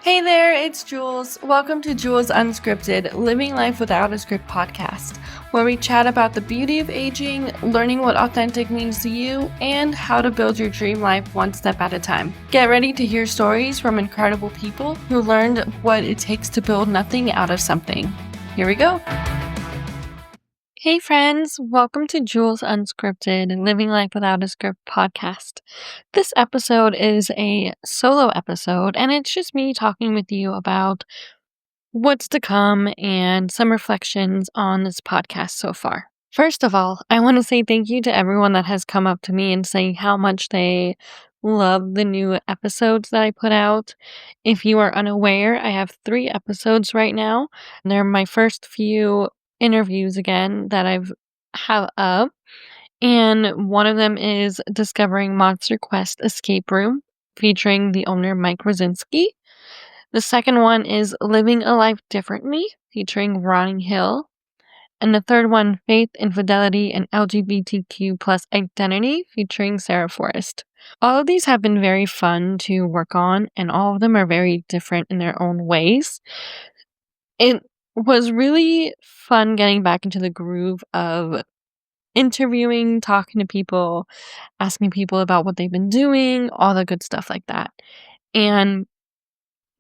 Hey there, it's Jules. Welcome to Jules Unscripted, Living Life Without a Script podcast, where we chat about the beauty of aging, learning what authentic means to you, and how to build your dream life one step at a time. Get ready to hear stories from incredible people who learned what it takes to build nothing out of something. Here we go. Hey friends, welcome to Jules Unscripted, Living Life Without a Script podcast. This episode is a solo episode, and it's just me talking with you about what's to come and some reflections on this podcast so far. First of all, I want to say thank you to everyone that has come up to me and saying how much they love the new episodes that I put out. If you are unaware, I have 3 episodes right now. They're my first few interviews again that have up. And one of them is Discovering Monster Quest Escape Room, featuring the owner Mike Rosinski. The second one is Living a Life Differently, featuring Ronnie Hill. And the third one, Faith, Infidelity, and LGBTQ plus Identity, featuring Sarah Forrest. All of these have been very fun to work on, and all of them are very different in their own ways. It was really fun getting back into the groove of interviewing, talking to people, asking people about what they've been doing, all the good stuff like that. And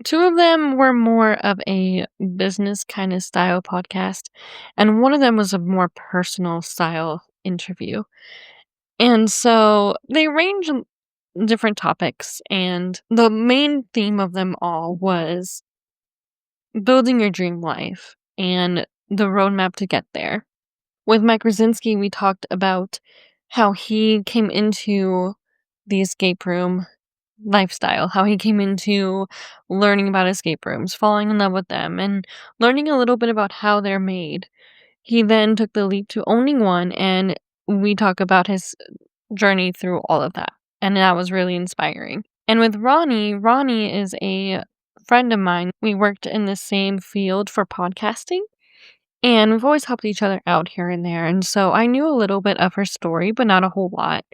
2 of them were more of a business kind of style podcast, and one of them was a more personal style interview. And so they range in different topics, and the main theme of them all was building your dream life and the roadmap to get there. With Mike Rosinski, we talked about how he came into the escape room lifestyle, how he came into learning about escape rooms, falling in love with them, and learning a little bit about how they're made. He then took the leap to owning one, and we talk about his journey through all of that. And that was really inspiring. And with Ronnie is a friend of mine. We worked in the same field for podcasting, and we've always helped each other out here and there. And so I knew a little bit of her story, but not a whole lot.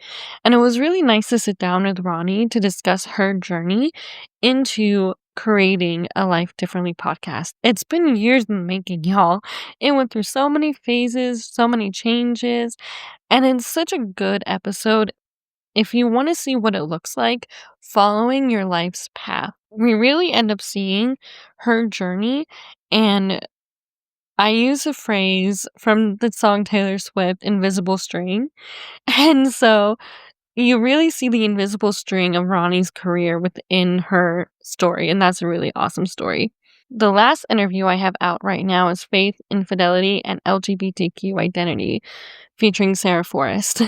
And it was really nice to sit down with Ronnie to discuss her journey into creating a Life Differently podcast. It's been years in the making, y'all. It went through so many phases, so many changes, and it's such a good episode. If you want to see what it looks like following your life's path, we really end up seeing her journey. And I use a phrase from the song Taylor Swift, Invisible String. And so you really see the invisible string of Ronnie's career within her story. And that's a really awesome story. The last interview I have out right now is Faith, Infidelity, and LGBTQ Identity, featuring Sarah Forrest.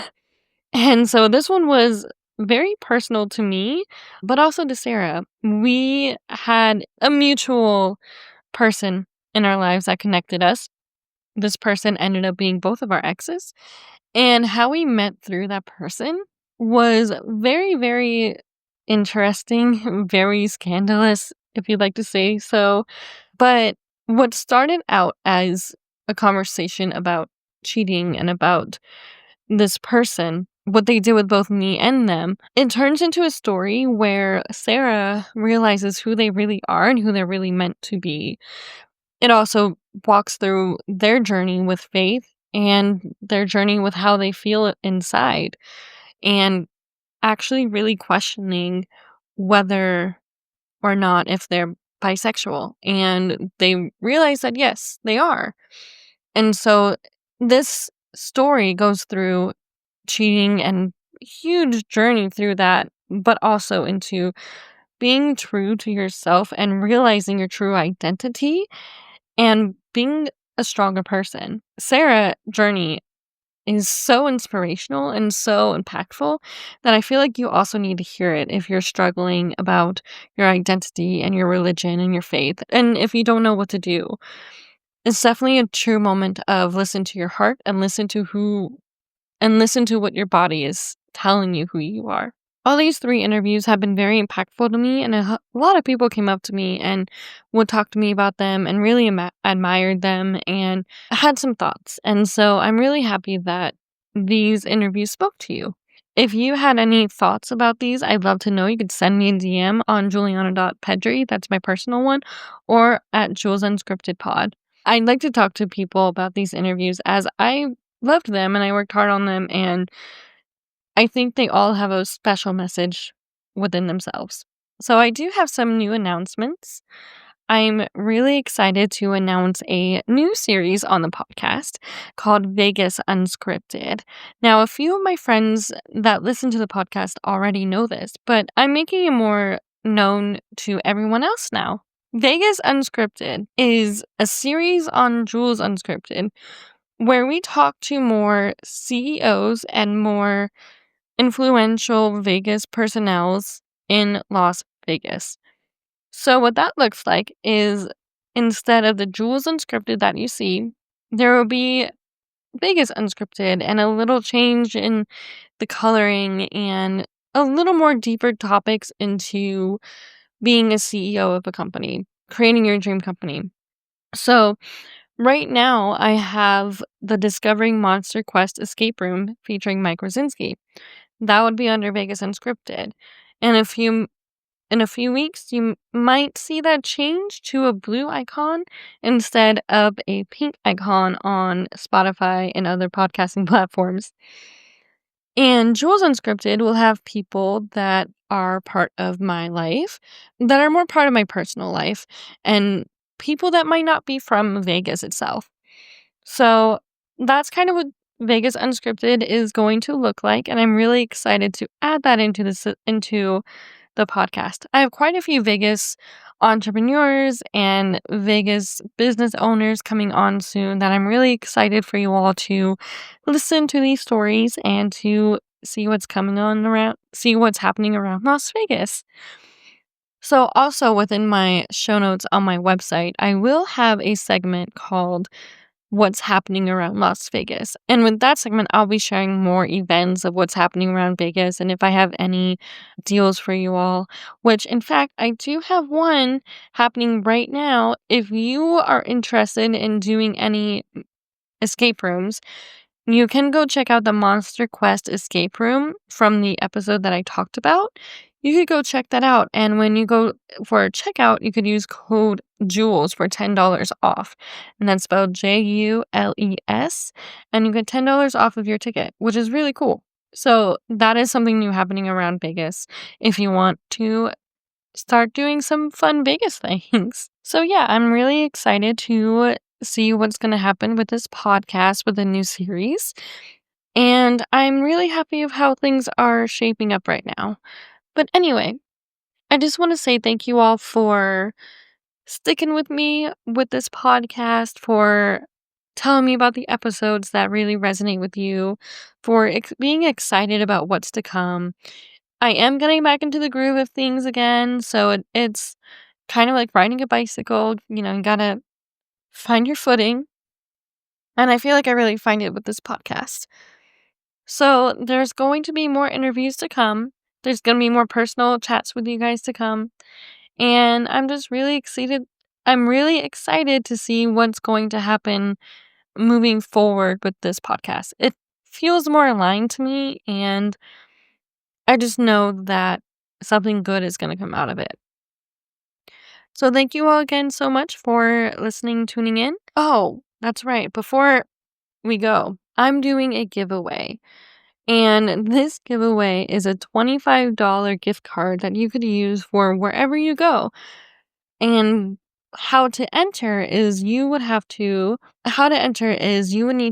And so this one was very personal to me, but also to Sarah. We had a mutual person in our lives that connected us. This person ended up being both of our exes. And how we met through that person was very, very interesting, very scandalous, if you'd like to say so. But what started out as a conversation about cheating and about this person, what they did with both me and them, it turns into a story where Sarah realizes who they really are and who they're really meant to be. It also walks through their journey with Faith and their journey with how they feel inside, and actually really questioning whether or not if they're bisexual. And they realize that yes, they are. And so this story goes through cheating and huge journey through that, but also into being true to yourself and realizing your true identity and being a stronger person. Sarah's journey is so inspirational and so impactful that I feel like you also need to hear it if you're struggling about your identity and your religion and your faith. And if you don't know what to do, it's definitely a true moment of listen to your heart and listen to what your body is telling you who you are. All these 3 interviews have been very impactful to me, and a lot of people came up to me and would talk to me about them and really admired them and had some thoughts. And so I'm really happy that these interviews spoke to you. If you had any thoughts about these, I'd love to know. You could send me a DM on juliana.pedri, that's my personal one, or at Jules Unscripted Pod. I'd like to talk to people about these interviews as I loved them and I worked hard on them, and I think they all have a special message within themselves. So I do have some new announcements. I'm really excited to announce a new series on the podcast called Vegas Unscripted. Now, a few of my friends that listen to the podcast already know this, but I'm making it more known to everyone else now. Vegas Unscripted is a series on Jules Unscripted where we talk to more CEOs and more influential Vegas personnels in Las Vegas. So what that looks like is instead of the Jules Unscripted that you see, there will be Vegas Unscripted and a little change in the coloring and a little more deeper topics into being a CEO of a company, creating your dream company. So right now I have the Discovering Monster Quest escape room featuring Mike Rosinski. That would be under Vegas Unscripted. And in a few weeks, you might see that change to a blue icon instead of a pink icon on Spotify and other podcasting platforms. And Jules Unscripted will have people that are part of my life, that are more part of my personal life, and people that might not be from Vegas itself. So that's kind of what Vegas Unscripted is going to look like, and I'm really excited to add that into the podcast. I have quite a few Vegas entrepreneurs and Vegas business owners coming on soon that I'm really excited for you all to listen to these stories and to see what's see what's happening around Las Vegas. So also within my show notes on my website, I will have a segment called What's Happening Around Las Vegas. And with that segment, I'll be sharing more events of what's happening around Vegas and if I have any deals for you all, which in fact, I do have one happening right now. If you are interested in doing any escape rooms, you can go check out the Monster Quest escape room from the episode that I talked about. You could go check that out. And when you go for a checkout, you could use code JULES for $10 off. And that's spelled JULES. And you get $10 off of your ticket, which is really cool. So that is something new happening around Vegas if you want to start doing some fun Vegas things. So yeah, I'm really excited to see what's going to happen with this podcast with a new series. And I'm really happy of how things are shaping up right now. But anyway, I just want to say thank you all for sticking with me with this podcast, for telling me about the episodes that really resonate with you, for being excited about what's to come. I am getting back into the groove of things again, so it's kind of like riding a bicycle. You gotta find your footing. And I feel like I really find it with this podcast. So there's going to be more interviews to come. There's going to be more personal chats with you guys to come. And I'm just really excited. I'm really excited to see what's going to happen moving forward with this podcast. It feels more aligned to me, and I just know that something good is going to come out of it. So thank you all again so much for listening, tuning in. Oh, that's right. Before we go, I'm doing a giveaway. And this giveaway is a $25 gift card that you could use for wherever you go. And how to enter is you would need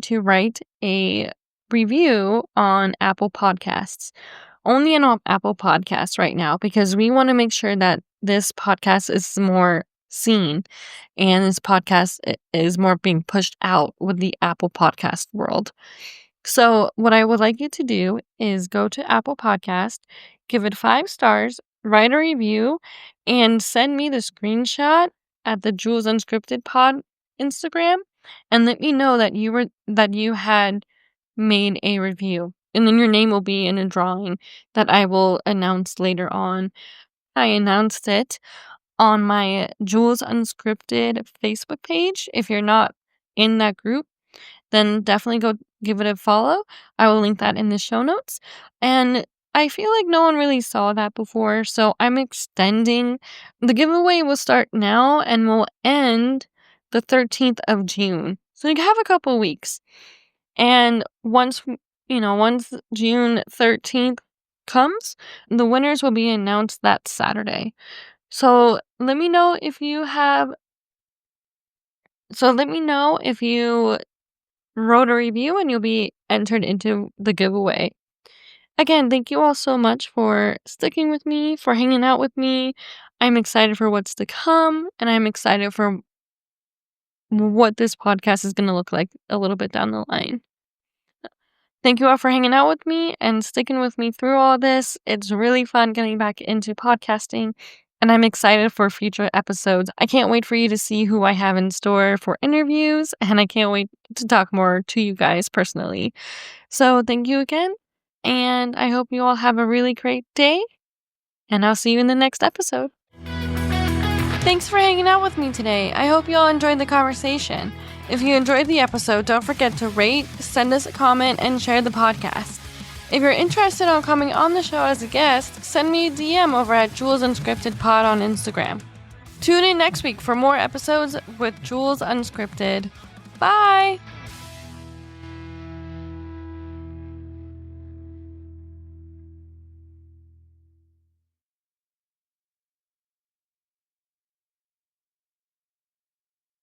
to write a review on Apple Podcasts. Only on Apple Podcasts right now, because we want to make sure that this podcast is more seen and this podcast is more being pushed out with the Apple Podcast world. So what I would like you to do is go to Apple Podcast, give it 5 stars, write a review, and send me the screenshot at the Jules Unscripted Pod Instagram, and let me know that you had made a review. And then your name will be in a drawing that I will announce later on. I announced it on my Jules Unscripted Facebook page. If you're not in that group, then definitely go give it a follow. I will link that in the show notes. And I feel like no one really saw that before, so I'm extending. The giveaway will start now and will end the 13th of June. So you have a couple weeks. And once June 13th comes, the winners will be announced that Saturday. So let me know if you wrote a review and you'll be entered into the giveaway. Again, thank you all so much for sticking with me, for hanging out with me. I'm excited for what's to come, and I'm excited for what this podcast is going to look like a little bit down the line. Thank you all for hanging out with me and sticking with me through all this. It's really fun getting back into podcasting, and I'm excited for future episodes. I can't wait for you to see who I have in store for interviews, and I can't wait to talk more to you guys personally. So thank you again, and I hope you all have a really great day, and I'll see you in the next episode. Thanks for hanging out with me today. I hope you all enjoyed the conversation. If you enjoyed the episode, don't forget to rate, send us a comment, and share the podcast. If you're interested in coming on the show as a guest, send me a DM over at Jules Unscripted Pod on Instagram. Tune in next week for more episodes with Jules Unscripted. Bye!